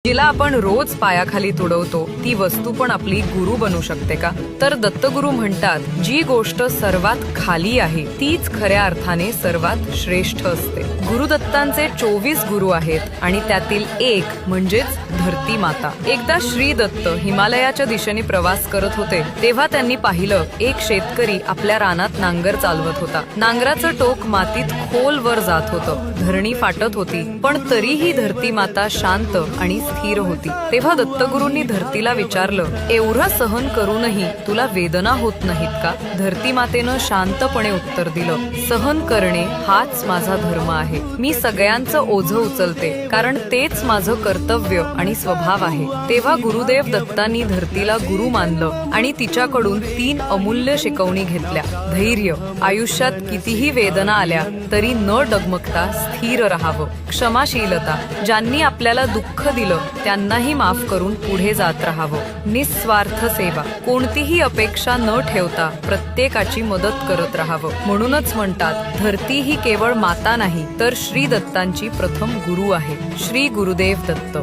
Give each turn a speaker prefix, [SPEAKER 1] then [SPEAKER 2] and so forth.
[SPEAKER 1] जिला आपण रोज पायाखाली तुडवतो ती वस्तू पण आपली गुरु बनू शकते का? तर दत्तगुरु म्हणतात, जी गोष्ट सर्वात खाली आहे तीच खऱ्या अर्थाने सर्वात श्रेष्ठ असते. गुरुदत्तांचे 24 गुरु आहेत आणि त्यातील एक म्हणजेच धरती माता. एकदा श्री दत्त हिमालयाच्या दिशेने प्रवास करत होते तेव्हा त्यांनी पाहिलं, एक शेतकरी आपल्या रानात नांगर चालवत होता. नांगराचं टोक मातीत खोलवर जात होतं, धरणी फाटत होती, पण तरीही धरती माता शांत आणि स्थिर होती. तेव्हा दत्तगुरूंनी धरतीला विचारलं, एवढं सहन करूनही तुला वेदना होत नाहीत का? धरती मातेनं शांतपणे उत्तर दिलं, सहन करणे हाच माझा धर्म आहे. मी सगळ्यांचं ओझं उचलते कारण तेच माझं कर्तव्य आणि स्वभाव आहे. तेव्हा गुरुदेव दत्तांनी धरतीला गुरु मानलं आणि तिच्याकडून 3 अमूल्य शिकवणी घेतल्या. धैर्य, आयुष्यात कितीही वेदना आल्या तरी न डगमगता स्थिर राहावं. क्षमाशीलता, ज्यांनी आपल्याला दुःख दिलं त्यांनाही माफ करून पुढे जात राहावं. निस्वार्थ सेवा, कोणतीही अपेक्षा न ठेवता प्रत्येकाची मदत करत राहावं. म्हणूनच म्हणतात, धरती ही केवळ माता नाही तर श्री दत्तांची प्रथम गुरु आहे. श्री गुरुदेव दत्त.